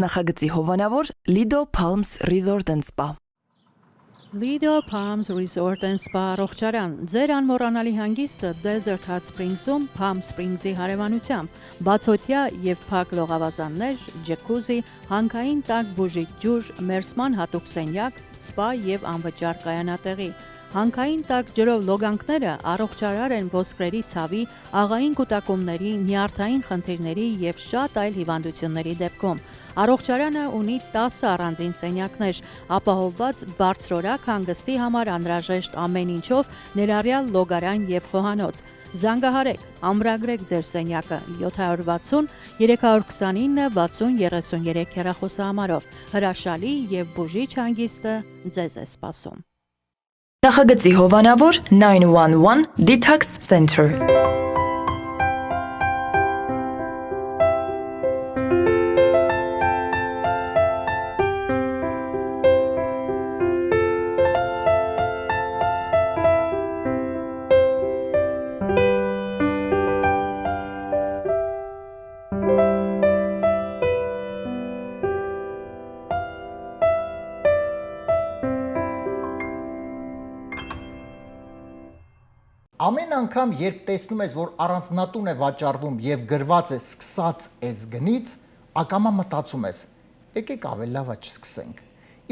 Նախագծի հովանավոր Lido Palms Resort and Spa։ Lido Palms Resort and Spa առողջարան, ձեր անմոռանալի հանգիստը Desert Hot Springs-ում Palm Springs-ի հարևանությամբ, բացօթյա եւ փակ լողավազաններ, ջեկուզի, հանքային տաք բուժիչ ջուր, մերսման հատուկ սենյակ, սպա եւ անվճար կայանատեղի։ Հանքային տաք ջրով լոգանքները առողջարար են ոսկրերի ցավի, աղային կուտակումների, նյարդային խնդիրների եւ շատ այլ հիվանդությունների դեպքում։ Առողջարանը ունի 10 առանձին սենյակներ, ապահովված բարձրորակ հանգստի համար անհրաժեշտ ամեն ինչով, ներառյալ լոգարան եւ խոհանոց։ Զանգահարեք, ամրագրեք ձեր սենյակը 760 329 60 33 հեռախոսահամարով։ Հրաշալի եւ բուժիչ հանգիստը ձեզ է սպասում։ Նախագծի հովանավոր 911 Detox Center։ Ամեն անգամ, երբ տեսնում ես, որ առանձնատուն է վաճառվում եւ գրված է սկսած ես գնից, ակամա մտածում ես, եկեք ավելի լավ չսկսենք։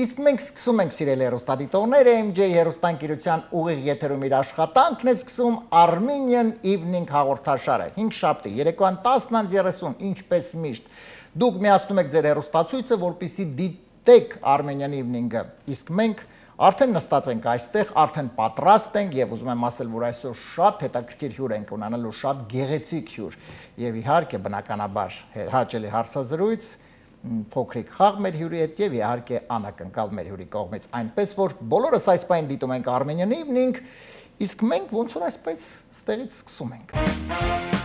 Իսկ մենք սկսում ենք սիրելի հեռուստադիտողներ, MJ հեռուստաընկերության ուղիղ եթերում իր աշխատանքն է սկսում Armenian Evening հաղորդաշարը։ 5 շաբթի, երեկոյան 10:30, ինչպես միշտ։ Դուք միացնում եք ձեր հեռուստացույցը, որպեսզի դիտեք Armenian Evening-ը։ Իսկ մենք արդեն նստած ենք այստեղ, արդեն պատրաստ ենք եւ ուզում եմ ասել, որ այսօր շատ հետաքրքիր հյուր ենք ունենալու, շատ գեղեցիկ հյուր եւ իհարկե բնականաբար հաճելի հարցազրույց, փոքրիկ խաղ մեր հյուրի հետ եւ իհարկե անակնկալ մեր հյուրի կողմից, այնպես որ բոլորս այս պայն դիտում ենք Armenian Evening, իսկ մենք ոնց որ այսպես ստեղից սկսում ենք։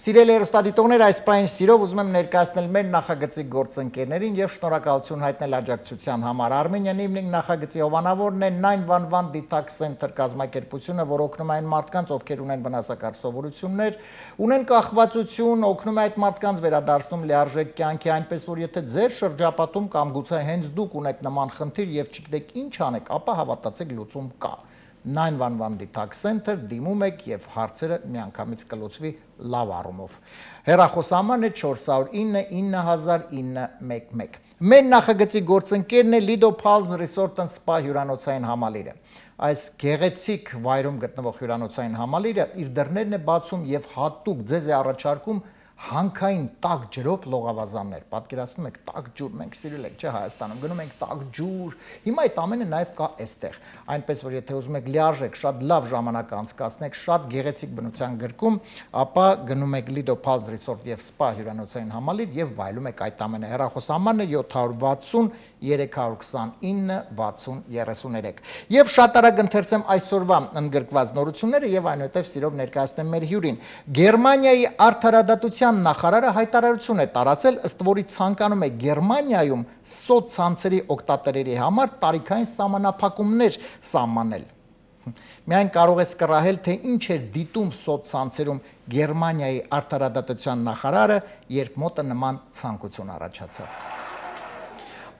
Սիրելի հեռուստադիտողներ, այս պահին սիրով ուզում եմ ներկայացնել մեր նախագծի գործընկերներին եւ շնորհակալություն հայտնել աջակցության համար։ Armenian Evening նախագծի հովանավորն է 911 Detox Center կազմակերպությունը, որ օգնում է այն մարդկանց, ովքեր ունեն վնասակար սովորություններ, ունեն կախվածություն, օգնում է այդ մարդկանց վերադարձնում լիարժեք կյանքի, այնպես որ եթե ձեր շրջապատում կամ գուցե հենց դուք ունեք նման խնդիր եւ չգիտեք ինչ անեք, ապա հավատացեք լուծում կա։ 911 Detox Center դիմում եք եւ հարցերը միանգամից կլուծվի լավ առումով։ Հեռախոսահամարն է 409 900911։ Մեր նախագծի գործընկերն է Lido Palms Resort and Spa հյուրանոցային համալիրը։ Այս գեղեցիկ վայրում գտնվող հյուրանոցային համալիրը իր դռներն է բացում եւ հատուկ ձեզ է առաջարկում հանքային տաք ջրով լողավազաններ։ Պատկերացնում եք տաք ջուր, մենք սիրել ենք, չէ, Հայաստանում գնում ենք տաք ջուր։ Հիմա այդ ամենը նաև կա այստեղ։ Այնպես որ եթե ուզում եք լիարժեք շատ լավ ժամանակ անցկացնեք, շատ գեղեցիկ բնության գրկում, ապա գնում եք Lido Palms Resort եւ Spa հյուրանոցային համալիր եւ վայելում եք այդ ամենը։ Հեռախոսահամարն է 760 329 6033։ Եվ շատ արագ ընթերցեմ այսօրվա ընդգրկված նորությունները եւ այնուհետեւ սիրով ներկայացնեմ մեր հյուրին։ Գերմանիայի արդարադատության նախարարը հայտարարություն է տարածել, ըստ որի ցանկանում է Գերմանիայում սոցցանցերի օգտատերերի համար տարիքային սահմանափակումներ սահմանել։ Միայն կարող է սկռահել, թե ինչ էր դիտում սոցցանցերում Գերմանիայի արդարադատության նախարարը, երբ մոտը նման ցանկություն առաջացավ։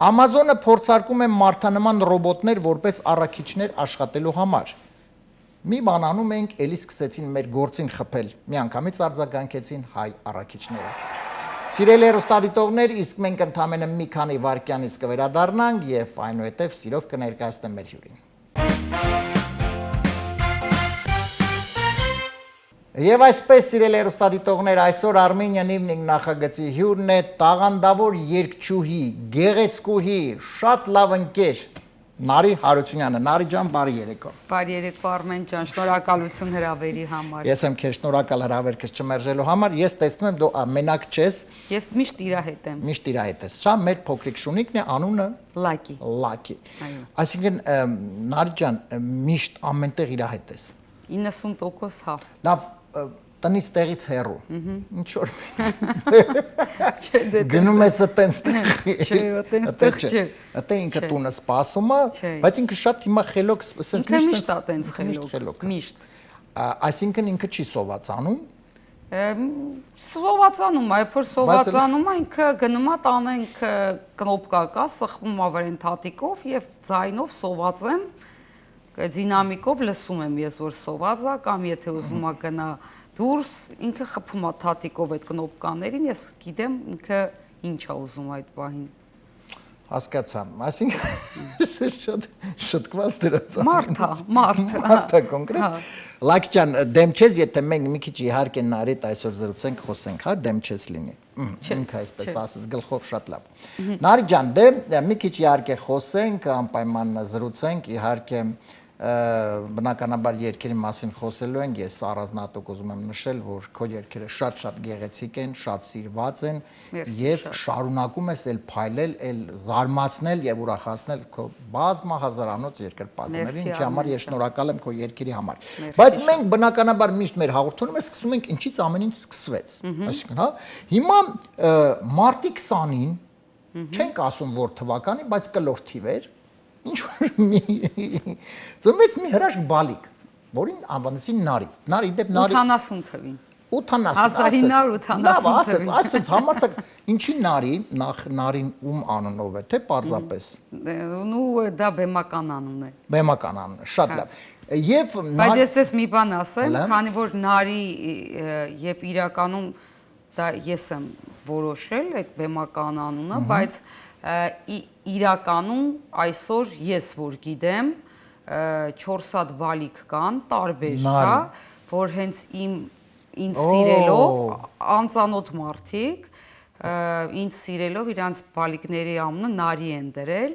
Amazon-ը փորձարկում է մարդանման ռոբոտներ որպես առաքիչներ աշխատելու համար։ Մի բան անում ենք, էլի սկսեցին մեր գործին խփել, միանգամից արձագանքեցին հայ առաքիչները։ Սիրելի հեռուստադիտողներ, իսկ մենք ընդամենը մի քանի վայրկյանից կվերադառնանք եւ այնուհետեւ սիրով կներկայացնեմ մեր հյուրին։ Եվ այսպես սիրելի հեռուստադիտողներ, այսօր Armenian Evening նախագծի հյուրն է տաղանդավոր երգչուհի, գեղեցկուհի, շատ լավ ընկեր Նարի Հարությունյանը։ Նարի ջան, բարի երեկո։ Բարի երեկո Արմեն ջան, շնորհակալություն հրավերի համար։ Ես եմ քեզ շնորհակալ հրավերքս չմերժելու համար։ Ես տեսնում եմ դու մենակ չես։ Ես միշտ իրա հետ եմ։ Միշտ իրա հետ ես։ Սա մեր փոքրիկ շունիկն է, անունը Լակի։ Լակի։ Այո։ Այսինքն Նարի ջան, միշտ ամենտեղ իրա հետ ես։ 90% հա։ Լավ, տնից տեղից հեռու։ Ինչ որ գնում ես այտենց տեղի։ Չէ, այտենց տեղ չէ։ Այտե ինքը տունը սպասում է, բայց ինքը շատ հիմա խելոք, ասես միշտ այտենց խելոք։ Միշտ։ Այսինքն ինքը չի սոված անում։ Սովացանում, այփոր սովացանում ինքը գնում է տանենք կնոպկա կա, սխվում է վրեն թաթիկով եւ ձայնով սոված եմ, դինամիկով լսում եմ ես որ սոված է կամ եթե ուզում է գնա դուրս, ինքը խփում է թաթիկով այդ կնոպկաներին, ես գիտեմ ինքը ինչ է ուզում այդ պահին։ Հասկացա, այսինքն շատ շտկված դրած։ Մարդ կոնկրետ։ Լայք ջան, դեմ չես, եթե մենք մի քիչ իհարկե Նարիտ այսօր զրուցենք, խոսենք, հա, դեմ չես լինի։ Ինքը այսպես ասած գլխով շատ լավ։ Նարի ջան, դե մի քիչ իհարկե խոսենք, անպայման զրուցենք, իհարկե բնականաբար երկերի մասին խոսելու ենք, ես առանձնատուկ ուզում եմ նշել, որ քո երկերը շատ գեղեցիկ են, շատ սիրված են եւ շարունակում ես էլ փայլել, էլ զարմացնել եւ ուրախացնել քո բազմահազարանոց երկրպագուներին, ինչի համար ես շնորհակալ եմ քո երկերի համար։ Բայց մենք բնականաբար միշտ մեր հաղորդումում սկսում ենք ինչից ամեն ինչ սկսվեց, այսինքն, հա, հիմա մարտի 20-ին չենք ասում որ թվականի, բայց կլոր թիվ էր ինչ ծնվեց մի հրաշք բալիկ, որին անվանեցին Նարի։ Նարի դեպ Նարի 80 թվին։ 1980 Լավ, ասած համարցակ ինչի Նարի, նախ Նարին ում անունով է, թե պարզապես։ Ու դա բեմական անուն է։ Բեմական անուն է, շատ լավ։ Եվ բայց ես ես մի բան ասեմ, քանի որ Նարի եւ իրականում դա ես եմ որոշել այդ բեմական անունը, բայց իրականում այսօր ես որ գիտեմ 4 հատ բալիկ կան, տարբեր, հա, որ հենց ինձ սիրելով անծանոթ մարդիկ ինձ սիրելով իրանց բալիկների անունը Նարի են դրել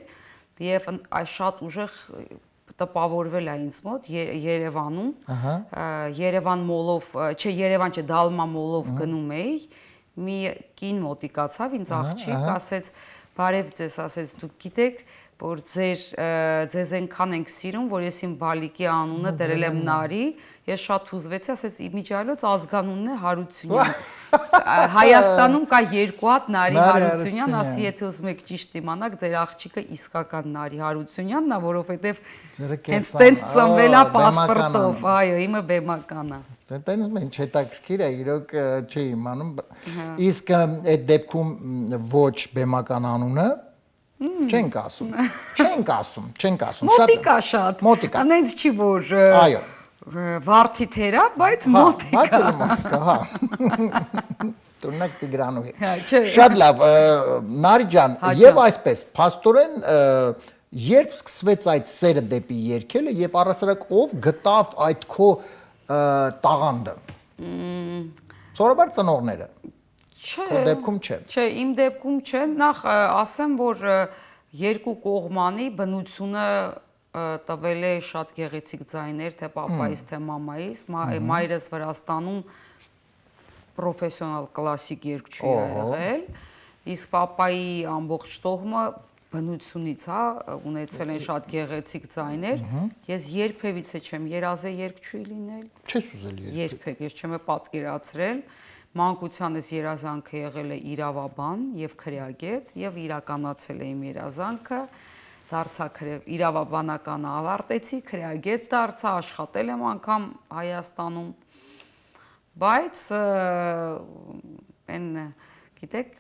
եւ այս շատ ուժեղ տպավորվել է ինձ մոտ Երևանում Երևան մոլով, չէ Երևան չէ Դալմա մոլով գնում էի մի կին մոտիկացավ ինձ աղջիկ ասեց բարև ձեզ ասեց դուք գիտեք որ ձեզ այնքան ենք սիրում որ ես իմ բալիկի անունը դրել եմ Նարի ես շատ հուզվեցի ասեց իմիջիայլոց ազգանունն է Հարությունյան Հայաստանում կա երկու հատ Նարի Հարությունյան ասի եթե ուզում եք ճիշտ իմանաք ձեր աղջիկը իսկական Նարի Հարությունյանն է որովհետև հենց տենց ծնվել է պասպորտով այո իմը բեմական է Տենց ինչ հետաքրքիր է, իրոք չի իմանում, իսկ այդ դեպքում ոչ բեմական անունը չենք ասում, մոտիկա շատ, անենց չի որ վարդի թերա, բայց մոտիկա, հա, տունակ Տիգրանուհի, շատ լավ, Նարի ջան, և այսպես, փաստորեն երբ սկսվեց այդ սերը դեպի երգելը և առասարակ ով գտավ այդ քո տաղանդը, սովորաբար ծնողները, քո դեպքում չէ։ Չէ, իմ դեպքում չէ, նախ ասեմ, որ երկու կողմանի բնությունը տվել է շատ գեղեցիկ ձայներ, թե պապայիս, թե մամայիս, մայրս Վրաստանում պրոֆեսիոնալ կլասիկ երգչուհի է եղել, իսկ պապայի ամբողջ տոհմը բնությունից հա ունեցել են շատ գեղեցիկ ձայներ ես երբևիցե չեմ երազե երգչուհի լինել չես ուզել երբեք ես չեմ պատկերացրել մանկությանս երազանքը եղել է իրավաբան եւ քրեագետ եւ իրականացել եմ երազանքը դարձա իրավաբանական ավարտեցի քրեագետ դարձա աշխատել եմ անգամ Հայաստանում բայց այն գիտեք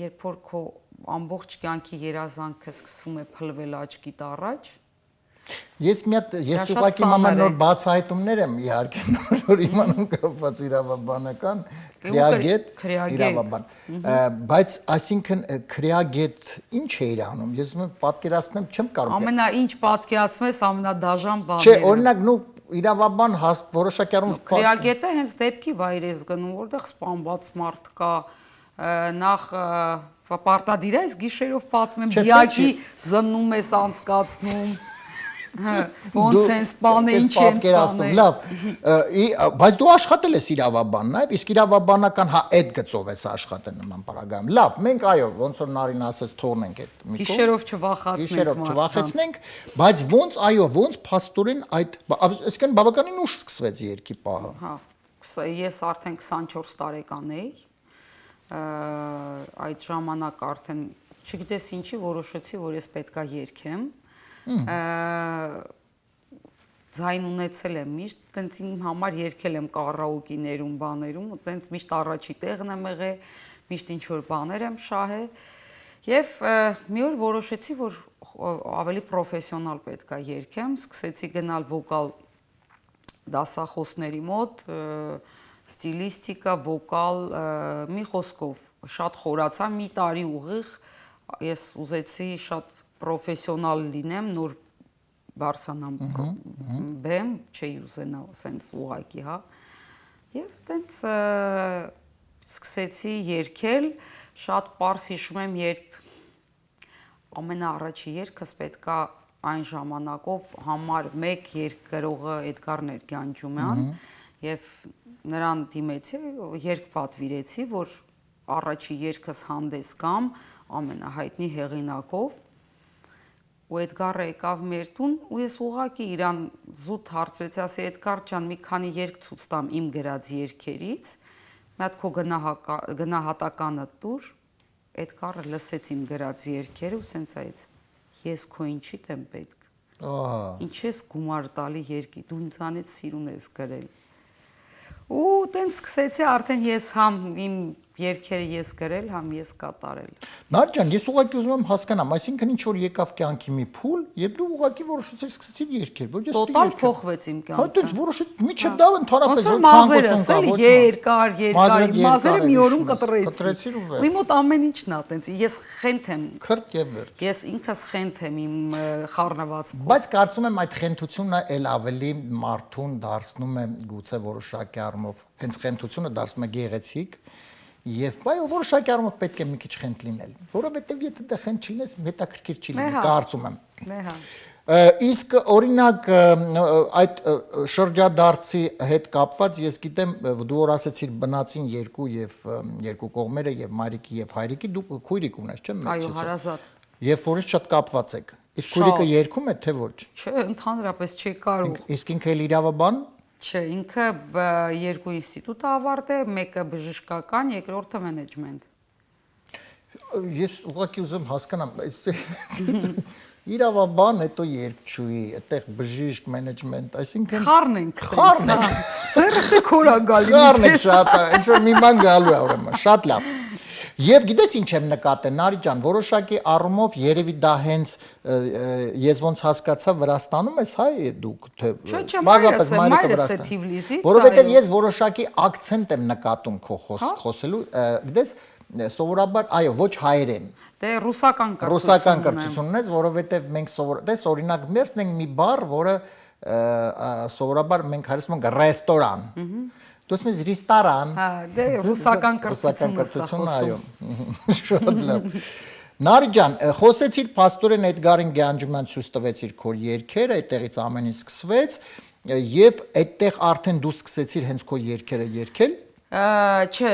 երբ որ քո ամբողջ կյանքի երազանքը սկսվում է փլվել աչքիդ առաջ Ես ուղղակի մաման նոր բացահայտումներ եմ իհարկե նոր իմանում կապված իրավաբանական քրեագետ իրավաբան բայց այսինքն քրեագետ ինչ է իր անում ես պատկերացնեմ չեմ կարող ամենաինչ պատկերացնում ես ամենադաժան բաները չէ օրինակ նու իրավաբան որոշակի առումով քրեագետը հենց դեպքի վայր ես գնում որտեղ սպանված մարդ կա նախ պարտադիր է գիշերով պատմեմ դիակի զննում ես անցկացնում ոնց են սպանը ինչ են սպանել լավ բայց դու աշխատել ես իրավաբան նաև իսկ իրավաբանական հա այդ գծով ես աշխատել նման պարագայում լավ մենք այո ոնց որ Նարին ասեց թողնենք այդ գիշերով չվախեցնենք բայց ոնց այո ոնց փաստորեն այդ այսինքն բավականին ուշ սկսվեց երգի պահը հա ես արդեն 24 տարեկան էի այդ ժամանակ արդեն չգիտես ինչի որոշեցի որ ես պետքա երգեմ ձայն ունեցել եմ միշտ, տենց իմ համար երգել եմ կարաոկիներում, բաներում, ու տենց միշտ առաջի տեղն եմ եղել, միշտ ինչ որ բաներ եմ շահել։ Եվ մի օր որոշեցի, որ ավելի պրոֆեսիոնալ պետք է երգեմ, սկսեցի գնալ վոկալ դասախոսների մոտ, ստիլիստիկա, վոկալ, մի խոսքով շատ խորացա, մի տարի ուղիղ ես ուզեցի շատ պրոֆեսիոնալ լինեմ, նոր բարձանամ բեմ, չէի ուզենա սենց ուղակի, հա։ Եվ տենց սկսեցի երգել, շատ պարզ հիշում եմ, երբ ամենաառաջի երգս պետքա այն ժամանակով համար 1 երգ գրողը Էդգար Ներգյանջումյան եւ նրան դիմեցի, երգ պատվիրեցի, որ առաջի երգս հանդես գամ ամենահայտնի հեղինակով, ու Էդգարը եկավ մեր տուն, ու ես ուղղակի իրան զուտ հարցրեցի, ասի Էդգար ջան, մի քանի երգ ցույց տամ իմ գրած երգերից, մի հատ քո գնահատականը տուր, Էդգարը լսեց իմ գրած երգերը ու սենց այց, ես քո ինչիդ եմ պետք, ինչ ես գումար տալի երգի, դու ինձանից սիրուն ես գրել, ու տենց սկսեցի արդեն ես համ իմ երգերը ես գրել, համ ես կատարել։ Նարդ ջան, ես ուղղակի ուզում եմ հասկանամ, այսինքն ինչ որ եկավ կյանքի մի փուլ, եւ դու ուղղակի որոշեցիր սկսեցիր երգել, որ ես տոտալ փոխվեց իմ կյանքը։ Հա, դու որոշեցի, միջը դա ընդհանրապես որ ցանկություն կա, երկար, մազերը մի օրում կտրեցի։ Ու իմ մոտ ամեն ինչն է, տենց ես խենթ եմ։ Քրտ եւ վերջ։ Ես ինքս խենթ եմ իմ խառնվածքով։ Բայց կարծում եմ այդ խենթությունը էլ ավելի մարդուն դարձնում է գուցե որոշակի առումով, հենց խենթությունը դարձնում է գեղեցիկ։ Եվ բայ որոշակի առումով պետք է մի քիչ խենթ լինել, որովհետև եթե դա խենթ չլինես, հետաքրքիր չի լինի, կարծում եմ։ Իսկ օրինակ այդ շրջադարձի հետ կապված ես գիտեմ, դու որ ասեցիր բնածին երկու կողմերը եւ մայրիկի եւ հայրիկի, դու քույրիկ ունես, չէ՞, Այո, հարազատ։ Եվ որից շատ կապված եք։ Իսկ քույրիկը երգում է թե ոչ։ Չէ, ընդհանրապես չի կարող։ Իսկ ինքը էլ իրավաբան։ Չէ, ինքը 2 ինստիտուտ ավարտել, մեկը բժշկական, երկրորդը մենեջմենտ։ Ես ուղղակի ուզում հասկանամ, իրավաբան, հետո երգչուհի, այդտեղ բժիշկ, մենեջմենտ, այսինքն խառն ենք։ Ձերս է քորա գալի։ Խառն ենք շատ, ինչ որ մի բան գալու է ուրեմն, շատ լավ։ Եվ գիտես ինչ եմ նկատել, Նարի ջան, որոշակի առումով երևի դա հենց ես ոնց հասկացա Վրաստանում ես, հայ դուք թե բարձրապես մայրիկը Վրաստան։ Որովհետև ես որոշակի ակցենտ եմ նկատում քո խոսելու, գիտես սովորաբար, այո, ոչ հայերեն։ Դե ռուսական կրթություն ունես, որովհետև մենք դες օրինակ մերսն ենք մի բառ, որը սովորաբար մենք հարցնում ենք ռեստորան։ Դու ասում ես ռեստորան։ Հա, դե ռուսական կրթությունն այո։ Շատ լավ։ Նարի ջան, խոսեցիր Պաստորեն Էդգարին Գյանջումյան ցույց տվեցիր քո երգերը, այդտեղից ամեն ինչ սկսվեց, եւ այդտեղ արդեն դու սկսեցիր հենց քո երգերը երգել։ Չէ,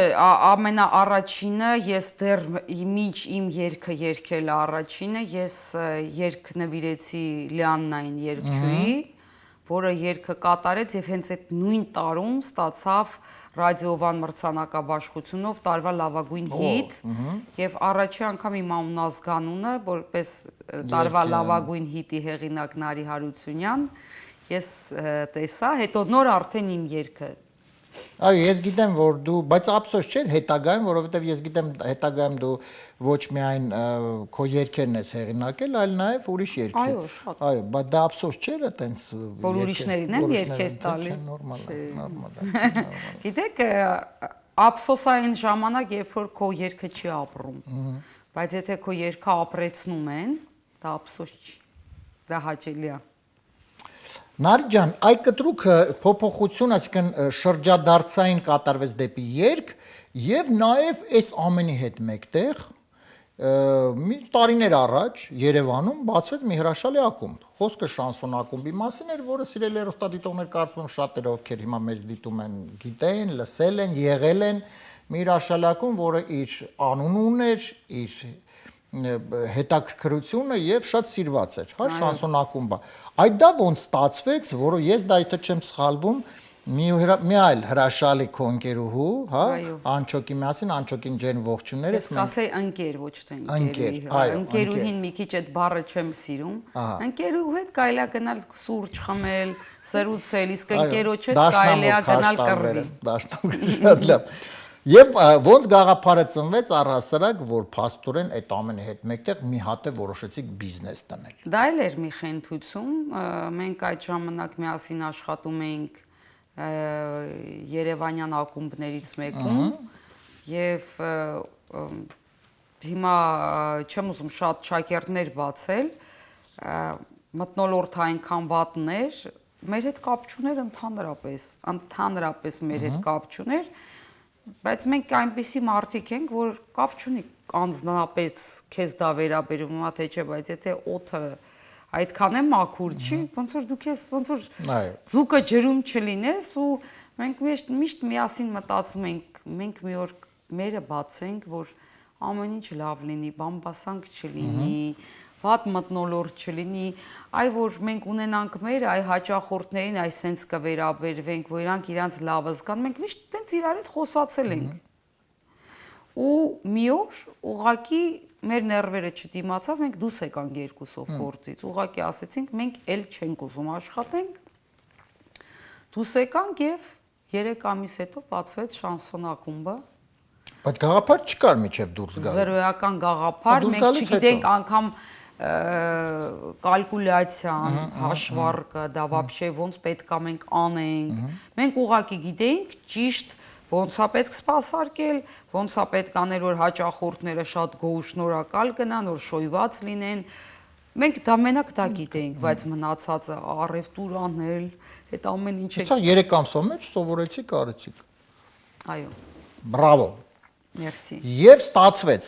ամենաառաջինը ես դեռ միջ իմ երգը երգել առաջինը, ես երգ նվիրեցի Լիաննային երգչուհի, որը երգը կատարեց եւ հենց այդ նույն տարում ստացավ ռադիովան մրցանակաբաշխությունով տարվա լավագույն հիթ եւ առաջի անգամ իմ անունազգանունը որպես տարվա լավագույն հիթի հեղինակ Նարի Հարությունյան ես տեսա, հետո նոր արդեն իմ երգը։ Այո, ես գիտեմ, որ դու, բայց ափսոս չէ հետագայում, որովհետև ես գիտեմ հետագայում դու ոչ միայն քո երգերն ես հեղինակել, այլ նաև ուրիշ երգեր։ Այո, շատ։ Այո, բայց դա ափսոս չէ, այտենց որ ուրիշներին եմ երգեր տալի։ Չէ, նորմալ է, նորմալ է։ Գիտեք, ափսոսային ժամանակ, երբ որ քո երգը չի ապրում, բայց եթե քո երգը ապրեցնում են, դա ափսոս չի։ Դա հաճելի է։ Նարի ջան, այդ կտրուկը փոփոխություն, այսինքն շրջադարձային կատարվեց դեպի երգ եւ նաեւ այս ամենի հետ մեկտեղ մի տարիներ առաջ Երևանում բացվեց մի հրաշալի ակումբ։ Խոսքը շանսոն ակումբի մասին էր, որը սիրելի հեռուստադիտողներ կարծում եմ շատերը ովքեր հիմա մեզ դիտում են, գիտեն, լսել են, եղել են մի հրաշալի ակումբ, որը իր անուն ուներ, իր հետաքրքրությունը եւ շատ սիրված էր, հա, շանսոն ակումբը։ Այդ դա ոնց ստացվեց, որը ես դա եթե չեմ սխալվում, Մի այլ հրաշալի քո ընկերուհու, հա, Այո։ Անչոկի միասին, Անչոկին ջեն ողջուններս Ես կասեի ընկեր, ոչ թե Ընկեր, ընկերուհի։ այո, Ընկերուհին մի քիչ այդ բառը չեմ սիրում։ Ընկերուհու հետ կարելի է գնալ սուրճ խմել, սրուցել, իսկ ընկերոջ հետ կարելի է գնալ կռվի։ Դաշնամուրը շատ լավ։ Եվ ոնց գաղափարը ծնվեց առհասարակ, որ փաստորեն այդ ամենի հետ մեկտեղ մի հատ է որոշեցիք բիզնես դնել։ Դա էլ էր մի խենթություն, մենք այդ ժամանակ միասին աշխատում էինք Երևանյան ակումբներից մեկում եւ հիմա չեմ ուզում շատ շակերտներ բացել, մթնոլորտը այնքան վատներ, մեր հետ կապ չուներ ընդհանրապես մեր հետ կապ չուներ, բայց մենք այնպիսի մարդիկ ենք, որ կապ չունի անձնապես քեզ դա վերաբերում, թե չէ, բայց եթե օդը այդքան է մաքուր չի, ոնց որ դու քեզ ոնց որ ձուկը ջրում չլինես ու մենք միշտ միասին մտածում ենք, մենք մի օր մերը բացենք, որ ամեն ինչ լավ լինի, բամբասանք չլինի, վատ մթնոլորտ չլինի, այ որ մենք ունենանք մեր այ հաճախորդներին այ սենց կվերաբերվենք, որ իրանք իրանց լավը զգան, մենք միշտ տենց իրար հետ խոսացել ենք։ Ու մի օր ուղղակի մեր ներվերը չդիմացավ, մենք դուրս եկանք երկուսով գործից, ուղղակի ասեցինք, մենք էլ չենք ուզում աշխատենք, դուրս եկանք եւ 3 ամիս հետո բացվեց Շանսոն ակումբը։ Բայց գաղափար չկար միջև դուրս գալ։ Զրոյական գաղափար, մենք չգիտենք անգամ կալկուլյացիան, հաշվարկը, դա вообще ոնց պետք է մենք անենք։ Մենք ուղղակի գիտեինք ճիշտ ոնց է պետք սպասարկել, ոնց է պետք անել, որ հաճախորդները շատ գոհ շնորհակալ գնան, որ շոյված լինեն։ Մենք դա մենակ դա գիտեինք, բայց մնացածը առևտուր անել, այդ ամեն ինչը։ Սա 3 ամսով մեջ սովորեցիք, արեցիք։ Այո։ Բրավո։ Մերսի։ Եվ ստացվեց,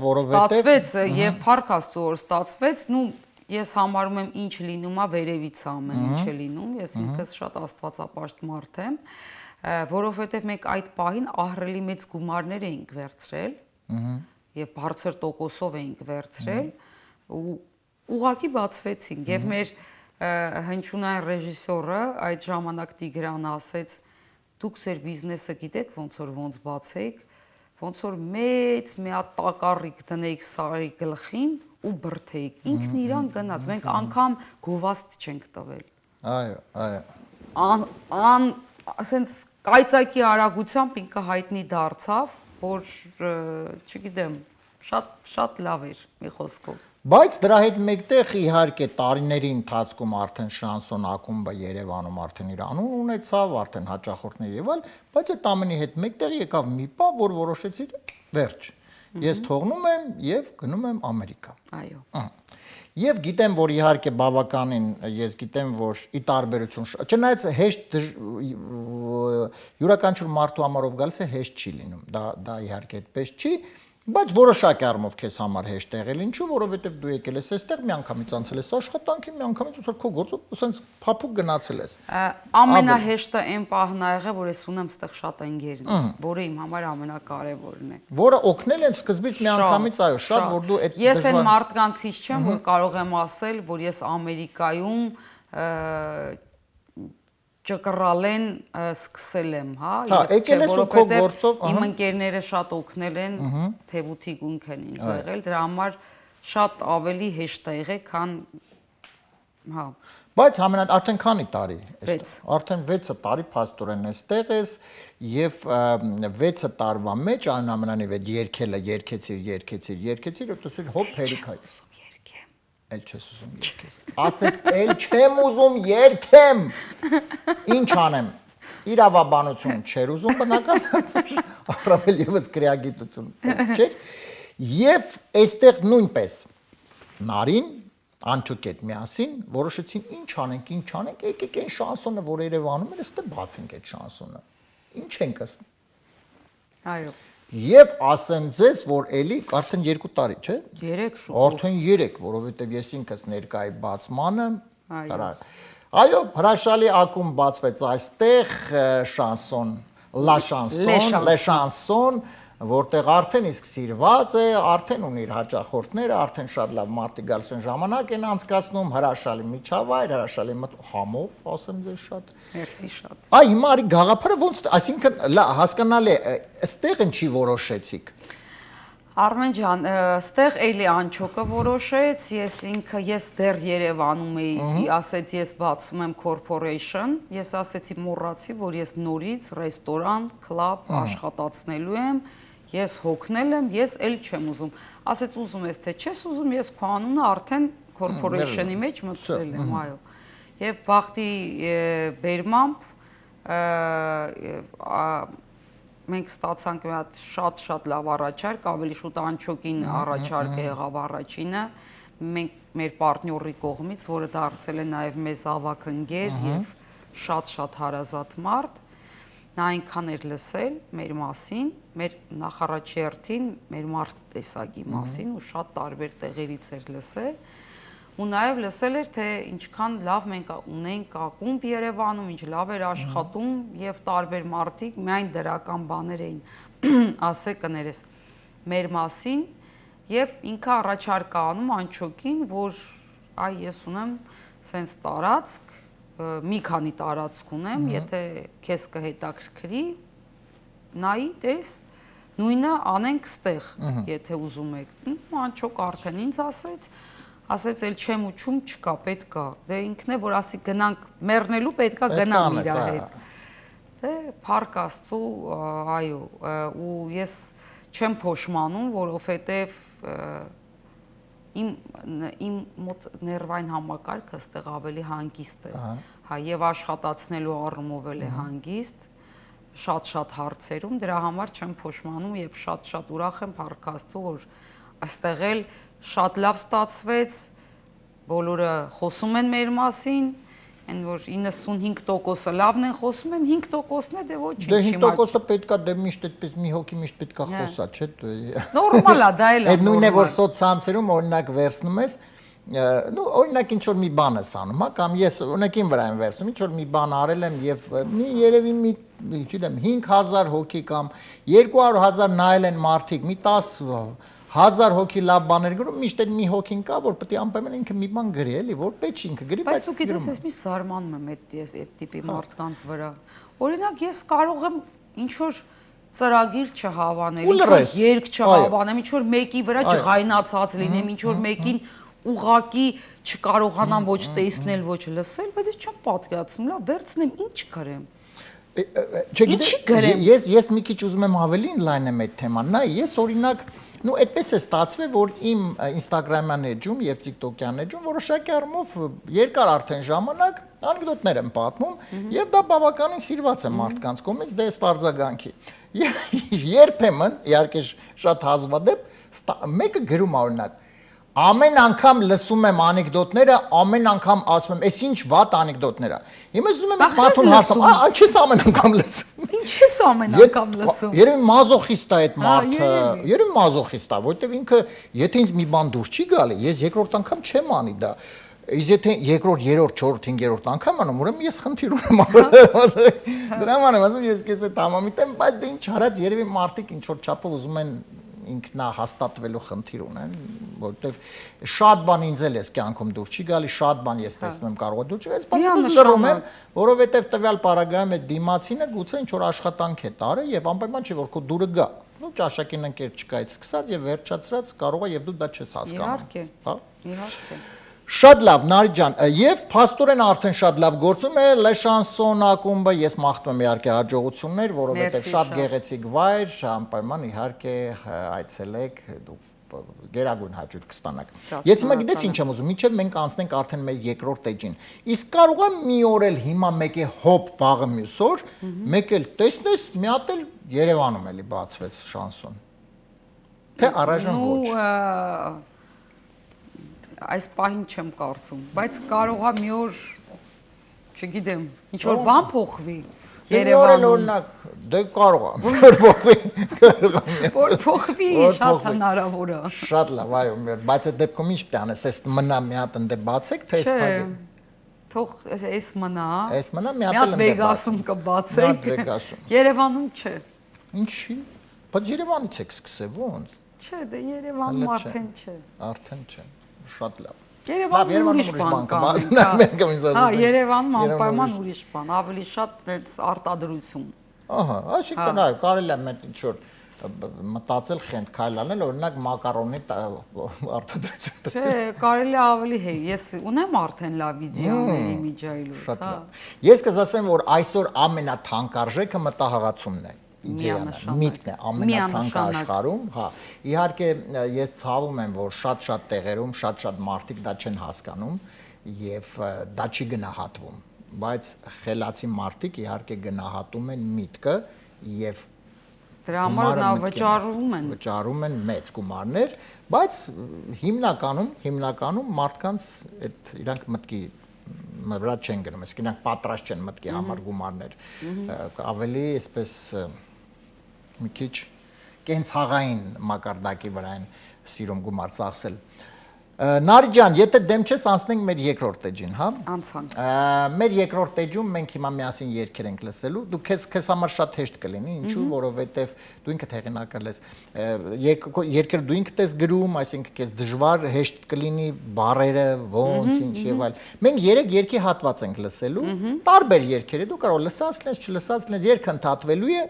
որովհետև ստացվեց եւ Փառք Աստծո որ ստացվեց, նու ես համարում եմ ինչ լինում է վերևից ամեն ինչ է լինում, ես ինքս շատ աստվածապաշտ մարդ եմ, որովհետեւ մենք այդ պահին ահռելի մեծ գումարներ էինք վերցրել եւ բարձր տոկոսով էինք վերցրել ու ուղակի բացվեցինք եւ մեր հնչյունային ռեժիսորը այդ ժամանակ Տիգրանը ասեց դուք ձեր բիզնեսը գիտեք ոնց բացեիք, ոնց որ մեծ մի հատ տակառիկ դնեիք սարի գլխին ու բրթեիք, ինքն իրան գնաց, մենք անգամ գովաստ չենք տվել։ Այո։ Ասենց կայծակի արագությամբ ինքը հայտնի դարձավ, որ չգիտեմ, շատ լավ էր մի խոսքով։ Բայց դրա հետ մեկտեղ իհարկե տարիների ընթացքում արդեն Շանսոն ակումբը Երևանում արդեն իր անուն ունեցավ, արդեն հաճախորդներ եւ այլ, բայց այդ ամենի հետ մեկտեղ եկավ մի պահ, որ որոշեցի վերջ։ Ես թողնում եմ եւ գնում եմ Ամերիկա։ Այո։ Եվ գիտեմ, որ իհարկե բավականին ես գիտեմ, որ ի տարբերություն չնայած հեշտ յուրաքանչյուր մարդու համարով գալիս է հեշտ չի լինում։ Դա իհարկե այդպես չի, բայց որոշակի առումով քեզ համար հեշտ եղել ինչու, որովհետև դու եկել ես այստեղ, մի անգամից անցել ես աշխատանքի, մի անգամից ուսալ քո գործը, ասենց փափուկ գնացել ես։ Ամենահեշտը այն պահն ա եղել, որ ես ունեմ այստեղ շատ ընկերներ, որը իմ համար ամենակարևորն է։ Որը օգնել են սկզբից մի անգամից, այո, շատ որ դու այդ Ես այն մարդկանցից չեմ, որ կարող եմ ասել, որ ես Ամերիկայում ճկռալեն սկսել եմ, հա, եկել ես ու քո գործով, իմ ընկերները շատ օգնել են, թեվութի գունք են ինձ եղել, դրա համար շատ ավելի հեշտ է եղել, քան հա։ Բայց արդեն քանի տարի Վեց։ Արդեն 6 տարի փաստորեն էստեղ ես եւ 6 տարվա մեջ այնուամենայնիվ այդ երկեցիր, դու հոп հերիքայ։ Էլ չես ուզում երկես։ Ասեց, էլ չեմ ուզում երկեմ։ Ինչ անեմ։ Իրավաբանություն չեր ուզում բնականաբար, առավել եւս քրեագիտություն չէր։ Եվ այստեղ նույնպես Նարին, Անչուկ հետ միասին որոշեցին ինչ անենք, եկեք այն շանսոնը, որ Երևանում էր, այստեղ բացենք այդ շանսոնը։ Ինչ ենք ասում։ Այո։ Եվ ասեմ ձեզ, որ էլի արդեն 2 տարի, չէ՞։ 3 շուտ։ Արդեն 3, որովհետև ես ինքս ներկայի բացմանը, այո, հրաշալի ակումբ բացվեց այստեղ, շանսոն, լա շանսոն, որտեղ արդեն իսկ սիրված է, արդեն ունի իր հաճախորդները, արդեն շատ լավ մարդիկ գալիս են ժամանակ են անցկացնում, հրաշալի միջավայր, հրաշալի համով, ասեմ ձեզ շատ։ Մերսի շատ։ Այ հիմա արի գաղափարը ոնց, այսինքն հասկանալի է, այստեղ ինչի որոշեցիք։ Արմեն ջան, ստեղ էլի անչոկը որոշեց, ես դեռ Երևանում էի, ասեց ես բացում եմ corporation, ես ասեցի մոռացի, որ ես նորից ռեստորան, կլաբ աշխատացնելու եմ, ես հոգնել եմ, ես էլ չեմ ուզում։ Ասեց ուզում ես թե չես ուզում, ես քո անունը արդեն corporation-ի մեջ մտցրել եմ, այո։ Եվ բախտի բերմամբ մենք ստացանք մի հատ շատ լավ առաջարկ, ավելի շուտ անչոկին առաջարկը եղավ առաջինը, մենք մեր պարտնյորի կողմից, որը դարձել է նաև մեզ ավագ ընկեր եւ շատ հարազատ մարդ, նա այնքան էր լսել մեր մասին, մեր նախարարչերթին, մեր մարդ տեսակի մասին ու շատ տարբեր տեղերից էր լսել, ու նաև լսել էր, թե ինչքան լավ մենք ունենք ակումբ Երևանում, ինչ լավ էր աշխատում եւ տարբեր մարդիկ միայն դրական բաներ էին ասել կներես մեր մասին եւ ինքը առաջարկ անում անչոկին, որ այ ես ունեմ սենց տարածք, մի քանի տարածք ունեմ, եթե քեզ կհետաքրքրի, նայի տես, նույնը անենք ստեղ, եթե ուզում եք։ Անչոկ արդեն ինձ ասեց էլ չեմ ուչում չկա, պետք է, դե ինքն է, որ ասի գնանք մեռնելու պետք է գնամ իր հետ, դե փառք Աստծո, այո, ու ես չեմ փոշմանում, որովհետև իմ մոտ ներվային համակարգը ստեղ ավելի հանգիստ է, հա, եւ աշխատացնելու առումով էլ է հանգիստ, շատ հարցերում, դրա համար չեմ փոշմանում եւ շատ ուրախ եմ, փառք Աստծո, որ այստեղ էլ շատ լավ ստացվեց, բոլորը խոսում են մեր մասին, այն որ 95%-ը լավն են խոսում են, 5%-ն է դե ոչինչ։ Դե 5%-ը պետքա դե միշտ այդպես մի հոգի միշտ պետքա խոսա, չէ՞։ Նորմալ է, դա էլ է։ Այդ նույնն է, որ սոցցանցերում օրինակ վերցնում ես, նո օրինակ ինչ որ մի բան ես անում, հա, կամ ես օրինակին վրա եմ վերցնում, ինչ որ մի բան արել եմ եւ մի երևի մի, չգիտեմ, 5000 հոգի կամ 200,000 նայել են մարդիկ, մի 10,000 հոգի լավ բաներ գրում, միշտ այդ մի հոգին կա, որ պետք է անպայման ինքը մի բան գրի, էլի, որ պետք չի ինքը գրի, բայց ու գիտես, ես միշտ զարմանում եմ այդ տիպի մարդկանց վրա։ Օրինակ ես կարող եմ ինչ որ ծրագիր չհավանել, ինչ որ երգ չհավանեմ, ինչ որ մեկի վրա չղայնացած լինեմ, ինչ որ մեկին ուղակի չկարողանամ ոչ տեսնել, ոչ լսել, բայց ես չեմ պատկերացնում, լավ, վերցնեմ, ինչ գրեմ։ Չգիտեմ, ես մի քիչ ուզում եմ ավելի ինլայնեմ այդ թեման, նայ, ես օրինակ նու այդպես է ստացվել, որ իմ Instagram-յան էջում եւ TikTok-յան էջում որոշակի առումով երկար արդեն ժամանակ անեկդոտներ եմ պատմում եւ դա բավականին սիրված է մարդկանց կողմից, դե ըստ արձագանքի։ Երբեմն, իհարկե շատ հազվադեպ մեկը գրում է օրինակ ամեն անգամ լսում եմ անեկդոտները, ամեն անգամ ասում եմ, «Էս ինչ վատ անեկդոտներ է»։ Հիմա ուզում եմ մարդուն հարցնում, չես ամեն անգամ լսում։ Ինչ ես ամեն անգամ լսում։ Երևի մազոխիստ է այդ մարդը, երևի մազոխիստ է, որտեվ ինքը եթե ինձ մի բան դուր չի գալի, ես երկրորդ անգամ չեմ անի դա։ Իսկ եթե երկրորդ, երրորդ, չորրորդ, հինգերորդ անգամ անում, ուրեմն ես խնդիր ունեմ։ Դրա համար եմ ասում, ես քեզ հետ համամիտ եմ, բայց դե ինչ արած, երևի մարդիկ ինչ որ չափով ուզում են ինքնահաստատվելու խնդիր ունեն, որովհետև շատ բան ինձ էլ էս կյանքում դուր չի գալի, շատ բան ես տեսնում եմ կարող է դուր չի, բայց լռում եմ, որովհետև տվյալ պարագայում այդ դիմացինը գուցե ինչ որ աշխատանք է տարել եւ անպայման չի որ քո դուրը գա։ Նո ճաշակին ընկեր չկայից սկսած եւ վերջացրած կարող է եւ դու դա չես հասկանում։ Իհարկե։ Հա։ Իհարկե։ Շատ լավ, Նարի ջան, եւ փաստորեն արդեն շատ լավ գործում է Le Chanson ակումբը, ես մաղթում եմ իհարկե հաջողություններ, որովհետեւ շատ գեղեցիկ վայր, անպայման իհարկե այցելեք, դուք գերագույն հաճույք կստանաք։ Ես հիմա գիտես ինչ եմ ուզում, մինչեւ մենք անցնենք արդեն մեր երկրորդ էջին։ Իսկ կարող է մի օր էլ հիմա մեկ է հոп վաղը մյուս օր, մեկ էլ տեսնես, մի հատ էլ Երևանում էլի բացվեց շանսոն։ Թե առայժմ ոչ։ Այս պահին չեմ կարծում, բայց կարող է մի օր, չգիտեմ, ինչ որ բան փոխվի Երևանում։ Օրինակ, դե կարող է, որ փոխվի, շատ հնարավոր է։ Շատ լավ, այո, բայց այդ դեպքում ինչ տանես, էս մնա մի հատ ընդ բացեք, թե էս փակեք։ Թող էս մնա։ Էս մնա մի հատ էլ ընդ Վեգասում կբացեք։ Վեգասում։ Երևանում չէ։ Ինչի։ Բայց Երևանից եք սկսել ոնց։ Չէ, դե Երևանում արդեն չէ։ Արդեն չէ։ Շատ լավ։ Երևանում ուրիշ բան կա։ Հա, Երևանում անպայման ուրիշ բան, ավելի շատ այդպես արտադրություն։ Ահա, այսինքն այո, կարելի է մեկ ինչ-որ մտածել խենթ քայլ անել, օրինակ մակարոնի արտադրություն։ Չէ, կարելի է ավելի հեյ։ Ես ունեմ արդեն լավ իդեաների միջայլուց, Շատ հա։ լավ։ Ես կասեմ, որ այսօր ամենաթանկարժեքը մտահղացումն է, իդեան է, միտքն է, ամենաթանկը աշխարհում, հա։ Իհարկե ես ցավում եմ, որ շատ-շատ տեղերում շատ-շատ մարդիկ դա չեն հասկանում եւ դա չի գնահատվում, բայց խելացի մարդիկ իհարկե գնահատում են միտքը եւ դրա համար նա վճարում են մեծ գումարներ, բայց հիմնականում մարդկանց այդ իրանք մտքի վրա չեն գնում, իսկ իրանք պատրաստ չեն մտքի համար գումարներ, ավելի այսպես մի քիչ կենցաղային մակարդակի վրա են սիրում գումար ծախսել։ Նարի ջան, եթե դեմ չես, անցնենք մեր երկրորդ էջին, հա։ Անցանք։ Մեր երկրորդ էջում մենք հիմա միասին երգեր ենք լսելու։ Դու քեզ համար շատ հեշտ կլինի, ինչու, որովհետև դու ինքդ հեղինակել ես։ Երգերը դու ինքդ ես գրում, այսինքն քեզ դժվար հեշտ կլինի բառերը, ոնց, ինչ եւ այլ։ Մենք 3 երգի հատված ենք լսելու, տարբեր երգեր է, դու կարող լսած լես, չլսած լես, երգը ընդհատվելու է,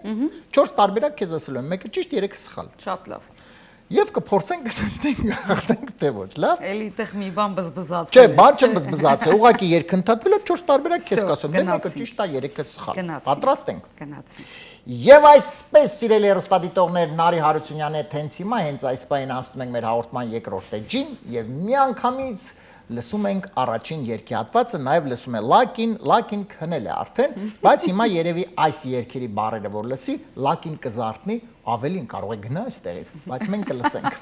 4 տարբերակ քեզ ասելու եմ, մեկը ճիշտ, 3-ը սխալ։ Շատ լավ։ Եվ կփորձենք գտնենք թե ոչ, լավ։ Էլի այդտեղ մի բան բզբզացել։ Չէ, բան չեմ բզբզացել, ուղղակի երգ ընդհատվել է 4 տարբերակ քեզ կասեմ, դե մեկը ճիշտ է, 3-ը սխալ։ Պատրաստ ենք։ Գնացի։ Եվ այսպես, սիրելի հեռուստադիտողներ, Նարի Հարությունյանը հենց հիմա հենց այս պահին անցնում ենք մեր հաղորդման երկրորդ էջին եւ միանգամից լսում ենք առաջին երգի հատվածը, նաև լսում է Լակին քնել է արդեն, բայց հիմա երևի այս երգերի բառերը որ լսի, Լակին կզարթնի, ավելին կարող է գնա այստեղից, բայց մենք կլսենք։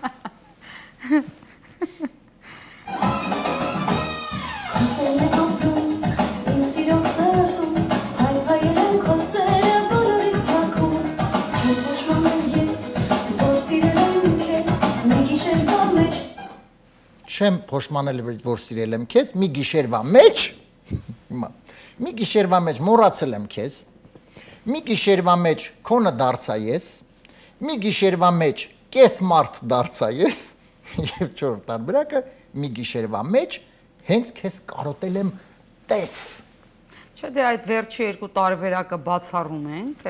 Չեմ փոշմանել, որ սիրել եմ քեզ, մի գիշերվա մեջ, մի գիշերվա մեջ մոռացել եմ քեզ, մի գիշերվա մեջ քոնը դարձա ես, մի գիշերվա մեջ կես մարդ դարձա ես, եւ 4 տարբերակը մի գիշերվա մեջ հենց քեզ կարոտել եմ տես։ Չէ, դե այդ վերջի 2 տարբերակը բացառում ենք,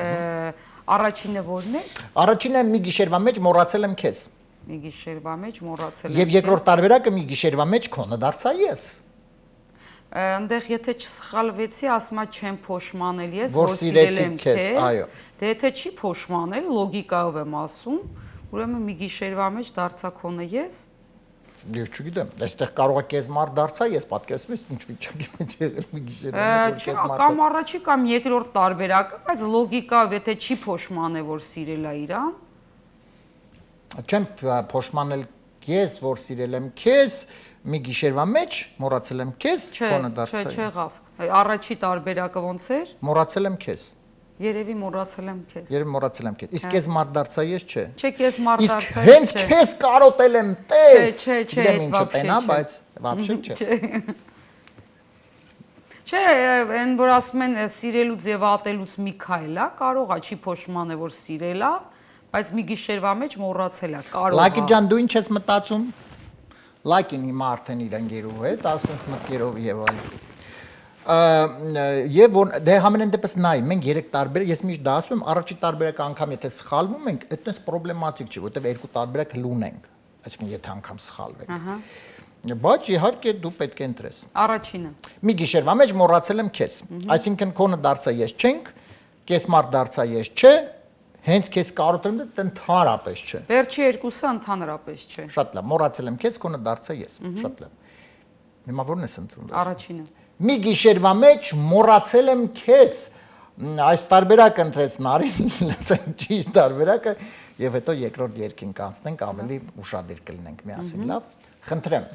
առաջինը որն է։ Առաջինը մի գիշերվա մեջ մոռացել եմ քեզ։ Մի գիշերվա մեջ մոռացել եմ։ Եվ երկրորդ տարբերակը մի գիշերվա մեջ քոնը դարձա ես։ Այնտեղ եթե չսխալվեցի, ասում եմ չեմ փոշմանել ես, որ սիրել եմ քեզ, այո։ Դե եթե չի փոշմանել, լոգիկայով եմ ասում, ուրեմն մի գիշերվա մեջ դարձա քոնը ես։ Ես չգիտեմ, այստեղ կարող է կես մարդ դարձա, ես պատկերացնում եմ ինչ վիճակի մեջ եղել մի գիշերվա մեջ որ կես մարդը։ Կամ առաջի կամ երկրորդ տարբերակը, բայց լոգիկայով եթե չի փոշմանել, որ սիրել է իրան։ Չեմ փոշմանել քեզ, որ սիրել եմ քեզ, մի գիշերվա մեջ մոռացել եմ քեզ, քոնը դարձա։ Չէ, չեղավ։ Առաջի տարբերակը ոնց էր։ Մոռացել եմ քեզ։ Երևի մոռացել եմ քեզ։ Երևի մոռացել եմ քեզ։ Իսկ քեզ մարդ դարձա ես չէ։ Չէ, քեզ մարդ դարձա։ Իսկ հենց քեզ կարոտել եմ տես։ Չէ, դեմ ինչ տենա, բայց вообще չէ։ Չէ, այն որ ասում են սիրելուց եւ ատելուց մի քայլ է, կարող է չի փոշմանել որ սիրել է, բայց մի գիշերվա մեջ մոռացել է, կարող է։ Լակի ջան, դու ինչ ես մտածում։ Լակին հիմա արդեն իր ընկերուհու հետ, ասես մտքերով եւ այլ։ Եվ դե համենայն դեպս նայ, մենք 3 տարբերակ, ես միշտ դա ասում եմ, առաջի տարբերակը անգամ եթե սխալվում ենք, այդպես պրոբլեմատիկ չի, որովհետեւ 2 տարբերակ լուն ենք, այսինքն եթե անգամ սխալվենք։ Բայց իհարկե դու պետք է ընտրես։ Առաջինը։ Մի գիշերվա մեջ մոռացել եմ քեզ, այսինքն քոնը դարձա ես չենք, կես մարդ դարձա ես չէ, հենց քեզ կարոտել եմ դա ընդհանրապես չէ։ Վերջի երկուսը ընդհանրապես չէ։ Շատ լավ, մոռացել եմ քեզ, քոնը դարձա ես, շատ լավ։ Հիմա ո՞րն ես ընտրում։ Առաջինը։ Մի գիշերվա մեջ մոռացել եմ քեզ, այս տարբերակը ընտրեց Նարին, լսենք ճիշտ տարբերակը եւ հետո երկրորդ երգին կանցնենք, ավելի ուշադիր կլինենք միասին, լավ։ Խնդրեմ։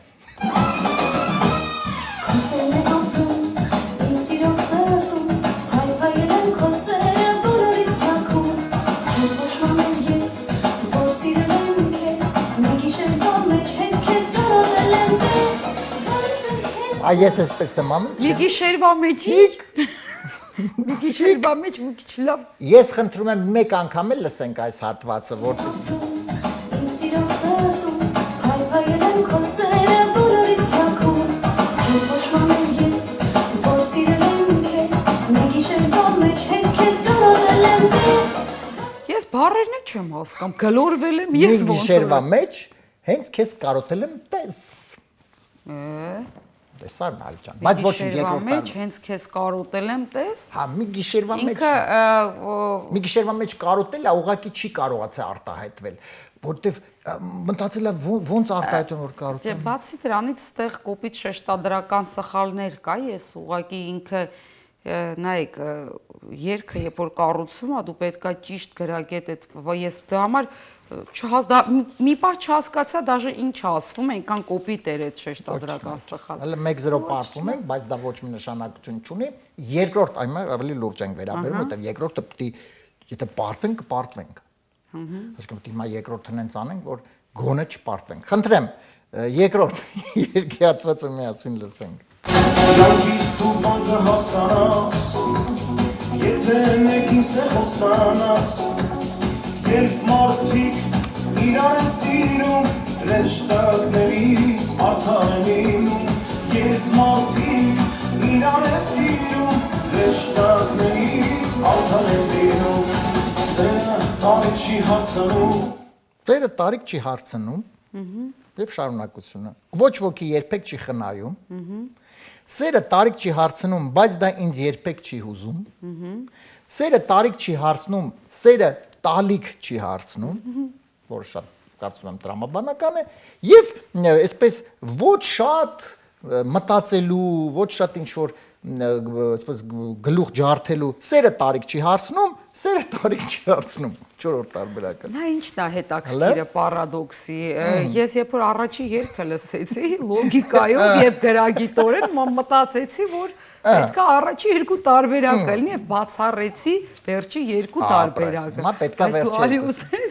Այս էսպես եմ անում։ Մի գիշերվա մեջիկ։ Մի քիչ բա մեջ մի քիչ լավ։ Ես խնդրում եմ մեկ անգամ էլ լսենք այս հատվածը, որ Սիրով սրտում, հայվայել եմ քո սերը բոլորիս թակում, չեմ ոչմանել ես, որ սիրել եմ քեզ, մի գիշերվա մեջ հենց քեզ կարոտել եմ տես։ Ես բառերն չեմ հասկանում, գլորվել եմ ես մի ոնց գիշերվա մեջ հենց քեզ կարոտել եմ տես։ է։ Տեսար Նարի ջան, բայց ոչինչ Մեջ երկրորդ հենց քեզ կարոտել եմ, տես։ հա մի գիշերվա մեջ Ինքը մի գիշերվա մեջ կարոտելը ուղղակի չի կարողացել արտահայտվել, որտեվ մտածելա ոնց արտահայտում որ կարոտում։ Չէ, բացի դրանից ստեղ կոպիտ շեշտադրական սխալներ կա, ես ուղղակի ինքը նայեք, երգը երբ որ կառուցվում է, դու պետքա ճիշտ գրագետ այդ ես դրա համար մի բան չհասկացա, դաժե ինչ ասվում, այնքան կոպիտ էր այդ շեշտադրական սխալը։ Հələ 1-0 պարտվում ենք, բայց դա ոչ մի նշանակություն չունի։ Երկրորդ այն ավելի լուրջ ենք վերաբերում, որտեվ երկրորդը պետք է եթե պարտվենք, կպարտվենք։ Այսինքն պետք է հիմա երկրորդն հենց անենք, որ գոնե չպարտվենք։ Խնդրեմ, երկրորդ երկի հատվածը միասին լսենք։ Ջանքից դու բանկը հասկանաս, եթե մեկին սեր խոստանաս, երբ մարդիկ իրար են սիրում, ռեշտակներից արդար են ինում, երբ մարդիկ իրար են սիրում, ռեշտակներից արդար են ինում, սերը տարիք չի հարցնում, Տերը տարիք չի հարցնում, եւ շարունակությունը։ Ոչ ոքի երբեք չի խնայում։ Սերը տարիք չի հարցնում, բայց դա ինձ երբեք չի հուզում։ Սերը տարիք չի հարցնում, սերը տալիք չի հարցնում, որը շատ կարծում եմ տրամաբանական է, եւ այսպես ոչ շատ մտածելու, ոչ շատ ինչ որ այսպես գլուխ ջարդելու, սերը տարիք չի հարցնում, սերը տարիք չի հարցնում, չորրորդ տարբերակը։ Նա ինչն է հետաքրքիրը պարադոքսի։ Ես երբ որ առաջի երգը լսեցի, լոգիկայով եւ գրագիտորեն մտածեցի, որ պետքա առաջի երկու տարբերակը լինի եւ բացառեցի վերջի երկու տարբերակը։ Հիմա պետքա վերջը,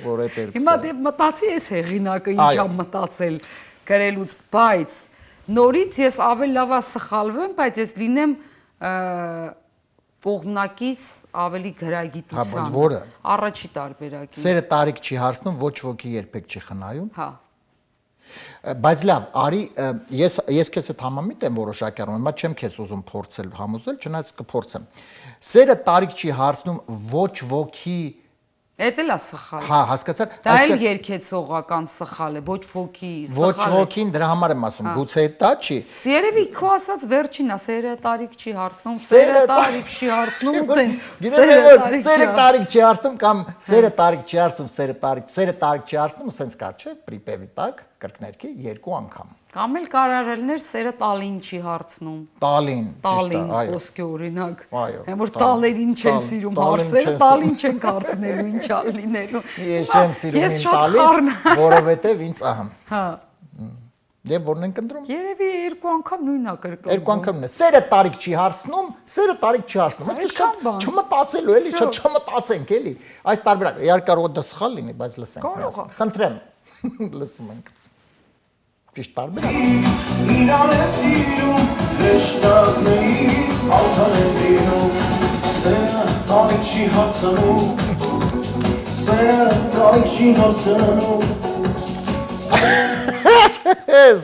որ այդ երկուսը։ Հիմա դե մտածի ես հեղինակը ինչա մտածել գրելուց, բայց նորից ես ավելի լավա սխալվեմ, բայց ես լինեմ կողմնակից ավելի գրագիտության։ Որը Առաջի տարբերակի։ Սերը տարիք չի հարցնում, ոչ ոքի երբեք չի խնայում։ Հա։ Բայց լավ, արի ես քեզ հետ համամիտ եմ որոշակի առումով, բայց չեմ քեզ ուզում փորձել համոզել, չնայած կփորձեմ։ Սերը տարիք չի հարցնում ոչ ոքի Էդ էլ է սխալ։ Հա, հասկացար։ Դա էլ երկեցողական սխալ է, ոչ ոքի Ոչ ոքին դրա համար եմ ասում, գուցե դա չի։ Երևի քո ասած վերջին է, սերը տարիք չի հարցնում, սերը տարիք չի հարցնում ու տեն։ Գիտես որ սերը տարիք չի հարցնում կամ սերը տարիք չի հարցնում, սերը տարիք չի հարցնում, ասենց կար չէ, պրիպևի տակ կրկներքի երկու անգամ։ Կամ էլ կարարելներ սերը տալին չի հարցնում։ Տալին, ճիշտ է, այո։ Խոսքի օրինակ։ Այո, Հեմ որ տալերին չեն սիրում հարցերը, տալին չեն հարցնելու, ինչա լինելու։ Ես չեմ սիրում ին տալիս, որովհետև ինձ ահա։ Հա։ Եվ որն ենք ընտրում։ Երևի երկու անգամ նույնն է կրկնվում։ Երկու անգամն է։ Սերը տարիք չի հարցնում, սերը տարիք չի հարցնում։ Այսպես շատ չմտածելու էլի, շատ չմտածենք էլի։ Այս տարբերակը իհարկե կարող է դա սխալ լինի, բայց լսենք միասին։ Խնդրեմ, լսում ենք։ Ճիշտ տարբերակ։ իրար են սիրում, ռեշտակներից արդար են ինում, սերը տարիք չի հարցնում, սերը տարիք չի հարցնում,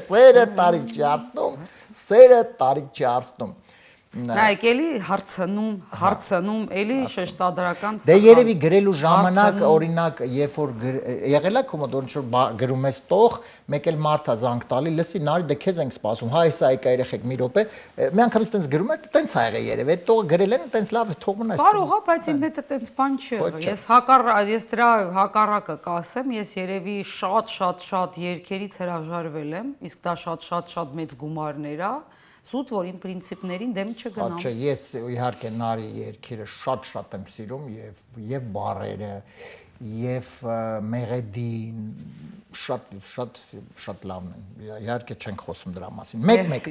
Սերը տարիք չի հարցնում, սերը տարիք չի հարցնում։ Նայեք, էլի հարցնում, էլի շեշտադրական Դե երևի գրելու ժամանակ օրինակ, երբ որ եղել է կոմոդ ինչ որ գրում ես տող, մեկ էլ մարդա զանգ տալի, լսի Նարի դե քեզ ենք սպասում, հա հեսա եկա երեխեք մի րոպե, մի անգամից տենց գրում է, տենց ա եղել երևի, այդ տողը գրել են, տենց լավ թող մնա։ Կարող է, բայց իմ հետ տենց բան չի։ Ես դրա հակառակը կասեմ, ես երևի շատ երգերից հրաժարվել եմ, իսկ դա շատ մեծ գումարներ է։ Սուտ որ իմ պրինցիպներին դեմ չգնամ։ Չէ, ես իհարկե Նարի երգերը շատ եմ սիրում եւ բառերը եւ մեղեդին շատ լավն են։ Իհարկե չենք խոսում դրա մասին։ Մեկ։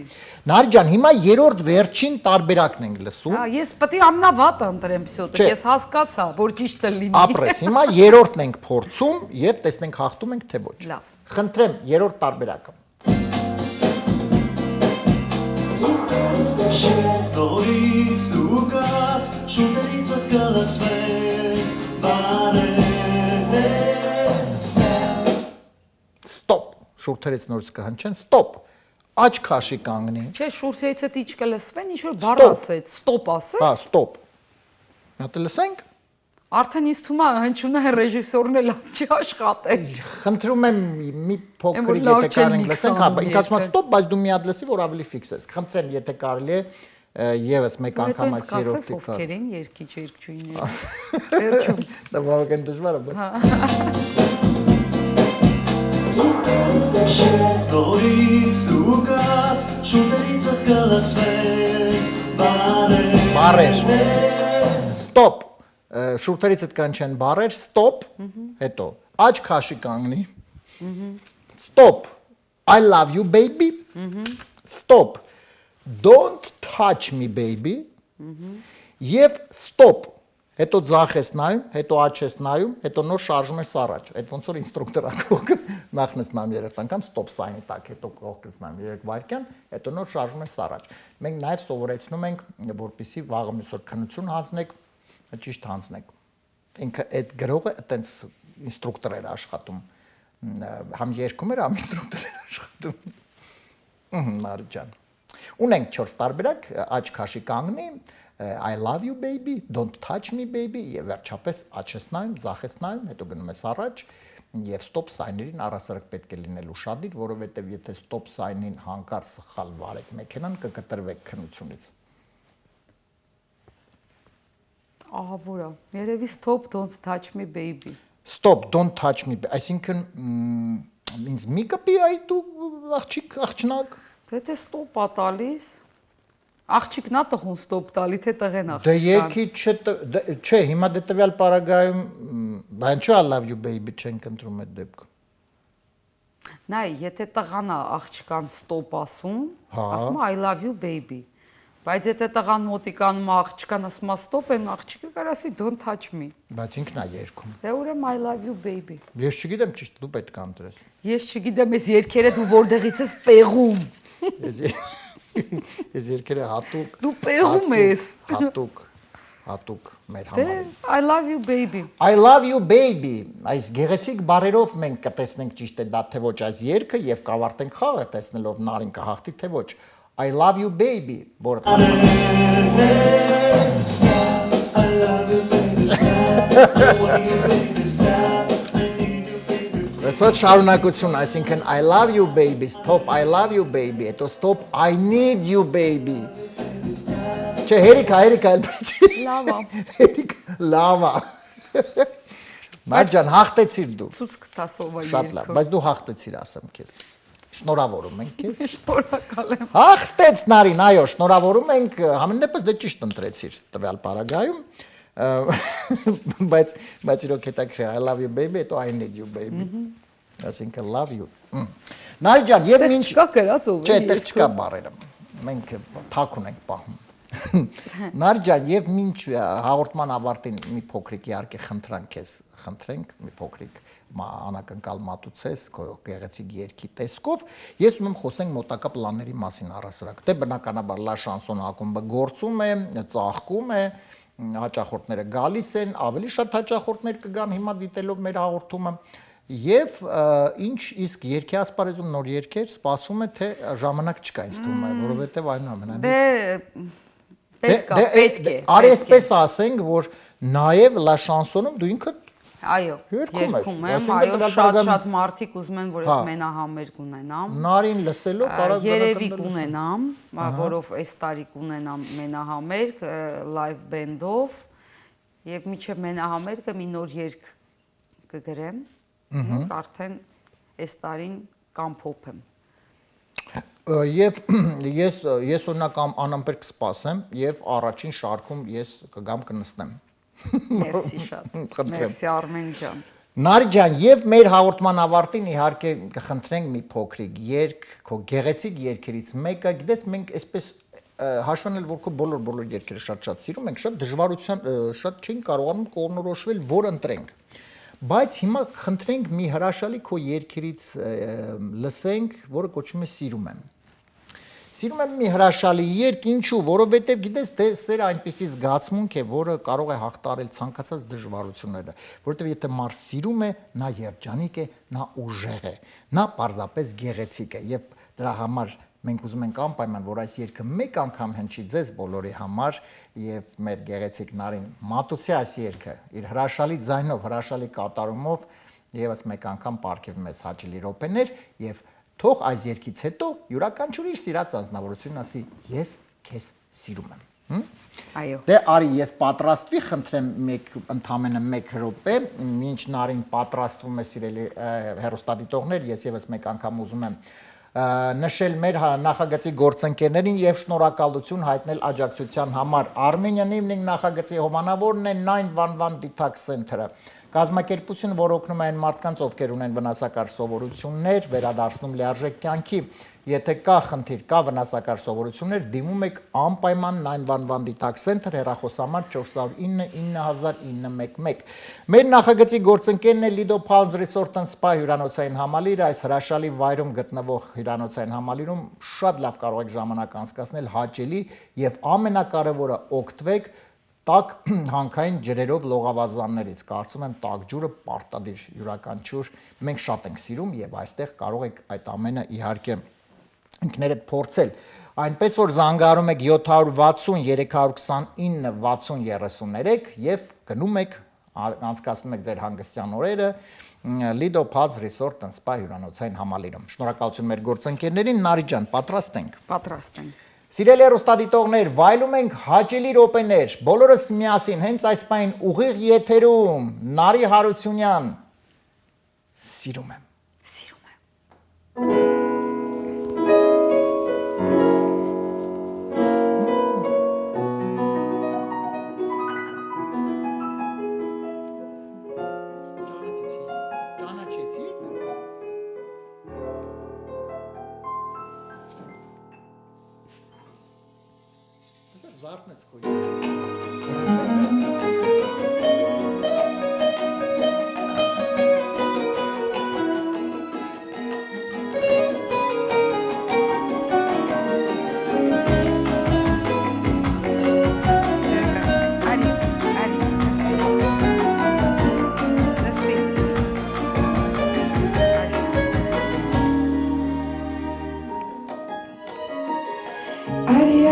Նարի ջան, հիմա երրորդ վերջին տարբերակն ենք լսում։ Հա, ես պետք է ամնավատը ընտրեմ всё-таки, ես հասկացա, որ ճիշտը լինի։ Ապրես, հիմա երրորդն ենք փորձում եւ տեսնենք հաղթում ենք թե ոչ։ Լավ։ Խնդրեմ, երրորդ տարբերակը։ Նորից դու գաս, շուրթերից ըտ կլսվեն բարեր Ստոպ, շուրթերից նորից կհնչեն, ստոպ, աչ քաշի կանգնի, Չէ, շուրթերից հետ իջ կլսվեն, ինչ որ բառ Ստոպ. ասեց, ստոպ ասեց։ հա, ստոպ, հատ լսենք, Արդեն ինձ թվում է հնչյունը ռեժիսորն է լավ չի աշխատել։ խնդրում եմ մի փոքրիկ Որ լավ եթե չեն կարենք լսենք, հա, միքսանում ինձ ասում երգը։ ստոպ, բայց դու մի հատ լսի, որ ավելի ֆիքս ես, խնդրեմ, եթե կարելի է եւս մեկ անգամ այս երրորդի կար, ովքեր են երկիչ երկչույները։ Վերջում։ դա բավական դժվար է, բայց Նորից դու գաս, շուրթերից ըտ կլսվեն բարեր, ստոպ, շուրթերից ըտ կանչեն բարեր, ստոպ, հետո, աչ քաշի կանգնի, ստոպ, I love you baby, ստոպ, don't touch me baby, եւ ստոպ, հետո ձախ ես նայում, հետո աչ ես նայում, հետո նոր շարժում ես առաջ, այդ ոնց որ ինստրուկտորը կողքը նախ ես նայում երեք անգամ ստոպ սայնի տակ, հետո կողքից նայում 3 վայրկյան, հետո նոր շարժում ես առաջ։ Մենք նաեւ սովորեցնում ենք, որպեսզի վաղը մյուսօր քննություն հանձնեք, ճիշտ հանձնեք։ Ինքը այդ գրողը այտենց ինստրուկտոր էր աշխատում, համ երգում էր, համ ինստրուկտոր էր աշխատում։ Նարի ջան։ Ունենք 4 տարբերակ, աչ քաշի կանգնի, I love you baby, don't touch me baby, եւ վերջապես աչ ես նայում, ձախ ես նայում, հետո գնում ես առաջ եւ stop sign-երին առասարակ պետք է լինել ուշադիր, որովհետեւ եթե stop sign-ին հանկարծ սխալ վարեք մեքենան, կկտրվեք քննությունից։ Ահա որա։ Երևի stop don't touch me baby։ Stop, don't touch me, այսինքն ինձ մի կպի այ դու աղջնակ Թե stop ա տալիս։ Աղջիկն ա տղուն stop տալի, թե տղեն Դե աղջիկան։ երկի չէ, հիմա դե տվյալ պարագայում բան չէ I love you baby չենք ընտրում այդ դեպքում։ Նայ, եթե տղան ա աղջիկան stop ասում, Հա։ ասում ա I love you baby։ Բայց եթե տղան մոտիկանում ա աղջիկան ասում ա stop, այն աղջիկը կարող ասի don't touch me։ Բայց ինքն է երգում։ Դե ուրեմն I love you baby։ Ես չգիտեմ ճիշտ դու պետք է ընտրես։ Ես չգիտեմ, այս երկերը դու որտեղից ես պեղում։ Ես երկերը հատուկ Դու պեղում ես։ Հատուկ մեր Դե համար։ I love you baby։ I love you baby։ Այս գեղեցիկ բառերով մենք կտեսնենք ճիշտ է դա թե ոչ այս երգը եւ կավարտենք խաղը տեսնելով նարին կհաղթի թե ոչ։ I love you baby, որ That's շարունակություն, այսինքն I love you baby, stop I love you baby, հետո stop I need you baby։ Չէ, հերիքա, Լավ ա։ Հերիքա, լավ ա։ Մարջան, հաղթեցիր դու։ Ցույց կտա սովա Շատ լավ, բայց դու հաղթեցիր, ասեմ քեզ։ Շնորհավորում ենք քեզ։ Շնորհակալ եմ։ Հաղթեց Նարին, այո, շնորհավորում ենք, համենայնպես դե ճիշտ ընտրեցիր տվյալ պարագայում։ Բայց իրոք հետաքրքիր I love you baby, հետո I need you baby։ Այսինքն love you։ Նարի ջան, եւ ինչ Չկա գրած ով։ Չէ, այդտեղ չկա բառերը։ Մենք թակ ունենք պահում։ Նարի ջան, եւ ինչ հաղորդման ավարտին մի փոքրիկ իհարկե խնդրենք մի փոքրիկ անակնկալ մատուցես քո գեղեցիկ երգի տեսքով։ Ես ուզում եմ խոսենք մոտակա պլանների մասին առասարակ։ Դե բնականաբար Լա Շանսոն ակումբը գործում է, ծաղկում է, հաճախորդները գալիս են, ավելի շատ հաճախորդներ կգան հիմա դիտելով մեր հաղորդումը։ Եվ ինչ իսկ երգի ասպարեզում նոր երգեր սպասում է թե ժամանակ չկա ինձ թվում է, որովհետև այնուամենայնիվ Պետք է։ Արի այսպես ասենք, որ նաև Լա Շանսոնում դու ինքդ Այո, երգում ես, երգում եմ, այսինքն այո, դրա շատ մարդիկ ուզում են, որ ես մենահամերգ ունենամ։ Նարին լսելով կարող Երևի կունենամ, որով այս տարի կունենամ մենահամերգ live band-ով եւ միջև մենահամերգը մի նոր երգ կգրեմ։ Արդեն այս տարին կամփոփեմ։ Եվ ես օրինակ անամպերք կսպասեմ եւ առաջին շարքում ես կգամ կնստեմ։ Մերսի շատ։ Մերսի Արմեն ջան։ Նարի ջան, եւ մեր հաղորդման ավարտին իհարկե կխնդրենք մի փոքրիկ երգ, քո գեղեցիկ երգերից մեկը, գիտես մենք այսպես հաշվանել որ քո բոլոր երգերը շատ սիրում ենք, շատ դժվարության շատ չենք կարողանում կողնորոշվել որ ընտրենք։ Բայց հիմա խնդրենք մի հրաշալի քո երգերից լսենք, որը կոչվում է Սիրում եմ։ Սիրում եմ մի հրաշալի երգ, ինչու, որովհետև գիտես, թե սերը այնպիսի զգացմունք է, որը կարող է հաղթարել ցանկացած դժվարությունները, որովհետև եթե մարդ սիրում է, նա երջանիկ է, նա ուժեղ է, նա պարզապես գեղեցիկ է եւ դրա համար մենք ուզում ենք անպայման, որ այս երգը մեկ անգամ հնչի ձեզ բոլորի համար եւ մեր գեղեցիկ Նարին մատուցի այս երգը իր հրաշալի ձայնով, հրաշալի կատարումով եւս մեկ անգամ պարգև մեզ հաճելի րոպեներ եւ թող այս երգից հետո յուրաքանչյուր իր սիրած անձնավորությունն ասի ես քեզ սիրում եմ։ Այո։ Դե արի ես պատրաստվի, խնդրեմ ընդամենը 1 րոպե, ինչ Նարին պատրաստվում է սիրելի հեռուստադիտողներ, ես եւս մեկ անգամ ուզում եմ նշել մեր նախագծի գործընկերներին եւ շնորհակալություն հայտնել աջակցության համար։ Armenian Evening նախագծի հովանավորն է Nine One Detox Center-ը։ Կազմակերպություն, որ օգնում է այն մարդկանց, ովքեր ունեն վնասակար սովորություններ, վերադարձնում լիարժեք կյանքի։ Եթե կա խնդիր, կա վնասակար սովորություններ, դիմում եք անպայման 911 Detox Center հեռախոսահամար 409 9000 Մեր նախագծի գործընկերն է Lido Palms Resort and Spa հյուրանոցային համալիրը, այս հրաշալի վայրում գտնվող հյուրանոցային համալիրում շատ լավ կարող եք ժամանակ անցկացնել հաճելի եւ ամենակարևորը օգտվեք տաք հանքային ջրերով լողավազաններից, կարծում եմ տաք ջուրը պարտադիր յուրաքանչյուր, մենք շատ ենք սիրում եւ այստեղ կարող եք այդ ամենը իհարկե ինքներդ փորձել, այնպես որ զանգահարում եք 760 329 6033 եւ գնում եք անցկացնում եք ձեր հանգստյան օրերը Lido Palms Resort and Spa հյուրանոցային համալիրում։ Շնորհակալություն մեր գործընկերներին, Նարի ջան, պատրաստ ենք։ Պատրաստ ենք։ Սիրելի հեռուստադիտողներ, վայելում ենք հաճելի րոպեներ, բոլորս միասին հենց այս պահին ուղիղ եթերում Նարի Հարությունյան սիրում եմ։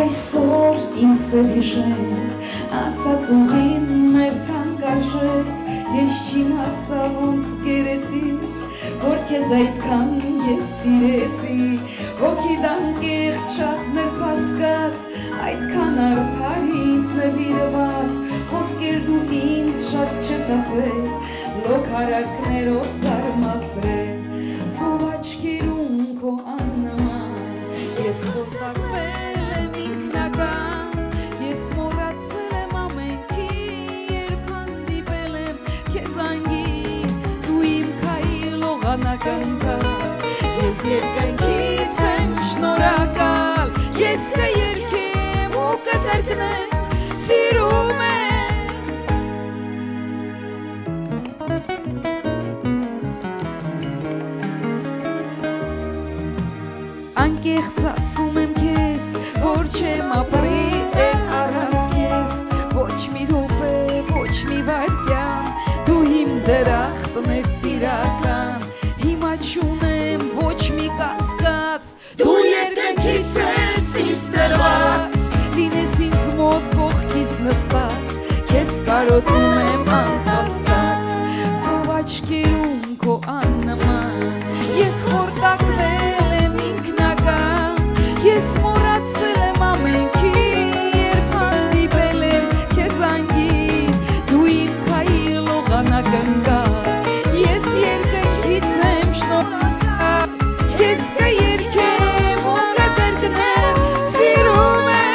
Այսօր իմ սրիժեն, անցած ուղին մեր թանկարժեք, ես չիմացա ոնց գերեցիր, որ քեզ այդքան ես սիրեցի, հոգի դանկեղծ շատ ներպասկած, այդքան արդար ինձ նվիրված, խոսքեր դու ինձ շատ չես ասել, լոք հարարքներով զարմացրել, ծով աչքերում քո աննման, ես խորտակվել Ես մոռացել եմ ամենքի, երբ հանդիպել եմ քեզ անգին, դու իմ քայլ ողանակնկալ, ես երկնքից եմ շնորհակալ, ես կերքեմ ու կկրկնեմ, սիրում եմ։ Անկեղծ ասում եմ քեզ, որ չեմ ապրի առանց քեզ, ոչ մի րոպե, ոչ մի վայրկյան, դու իմ դրախտն ես սիրական, հիմա չունեմ ոչ մի կասկած, դու երկնքից ես ինձ տրված, լինես ինձ մոտ կողքիս նստած, քեզ կարոտում եմ անկասկած, ծով աչքերում քո աննման, ես խորտակվել եմ ինքնական, ես մոռացել եմ ամենքի, երբ հանդիպել եմ քեզ անգին, դու իմ քայլ ողանակնկալ, ես երկնքից եմ շնորհակալ, ես կերքեմ ու կկրկնեմ, սիրում եմ։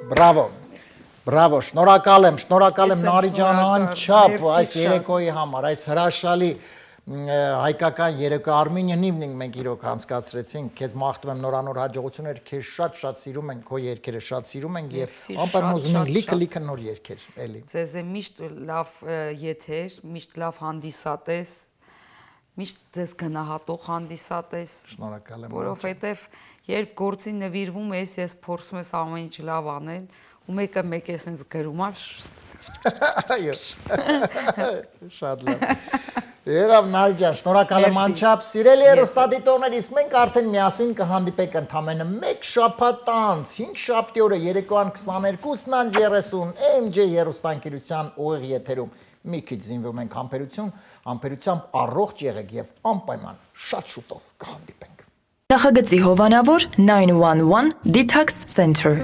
Բրավո։ Բրավո, շնորհակալ եմ Ես եմ Նարի ջան շնորհակալ, անչափ մերսի այս շատ։ երեկոյի համար, այս հրաշալի հայկական երեկո Արմենիանիվնինգ մենք իրոք անցկացրեցինք, քեզ մաղթում եմ նորանոր հաջողություններ, քեզ շատ սիրում ենք, քո երգերը շատ սիրում ենք եւ Մերսի, անպայման շատ, ուզում ենք շատ, լիքը նոր երգեր էլի։ Ձեզ է միշտ լավ եթեր, միշտ լավ հանդիսատես, միշտ ձեզ գնահատող հանդիսատես, Շնորհակալ եմ։ որովհետև երբ գործին նվիրվում ես փորձում ես ամեն ինչ լավ անել, ու մեկը մեկ է ասենց գրում է, Այո։ Շատ լավ։ Երավ Նարի ջան, շնորհակալ եմ Մերսի։ անչափ, սիրելի Ես հեռուստադիտողներ, իսկ մենք արդեն միասին կհանդիպենք ընդամենը 1 շաբաթ անց, 5 շաբթի օրը երեկոյան 22:30 MJ հեռուստաընկերության ուղիղ եթերում։ Մի քիչ զինվում ենք համբերությամբ առողջ եղեք եւ անպայման շատ շուտով կհանդիպենք։ Նախագծի հովանավոր 911 Detox Center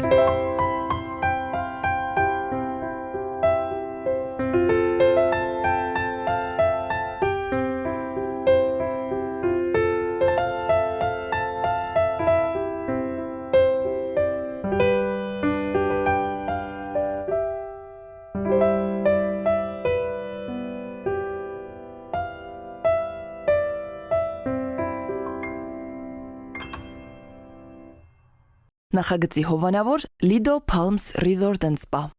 Նախագծի հովանավոր Lido Palms Resort and Spa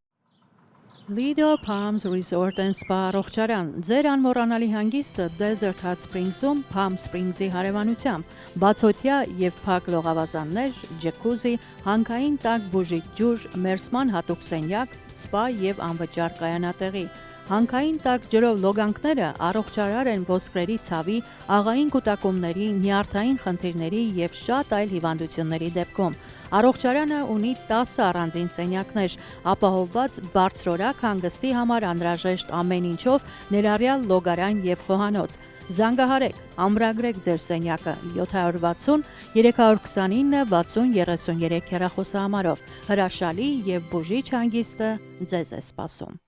Lido Palms Resort and Spa առողջարան ձեր անմոռանալի հանգիստը Desert Hot Springs-ում Palm Springs-ի հարևանությամբ բացօթյա եւ փակ լողավազաններ, ջեկուզի, հանքային տաք բուժիչ ջուր, մերսման հատուկ սենյակ, սպա եւ անվճար կայանատեղի։ Հանքային տաք ջրով լոգանքները առողջարար են ոսկրերի ցավի, աղային կուտակումների, նյարդային խնդիրների եւ շատ այլ հիվանդությունների դեպքում։ Առողջարանը ունի 10 առանձին սենյակներ, ապահովված բարձրորակ հանգստի համար անհրաժեշտ ամեն ինչով, ներառյալ լոգարան եւ խոհանոց։ Զանգահարեք, ամրագրեք ձեր սենյակը 760 329 60 33 հեռախոսահամարով։ Հրաշալի եւ բուժիչ հանգիստը ձեզ է սպասում։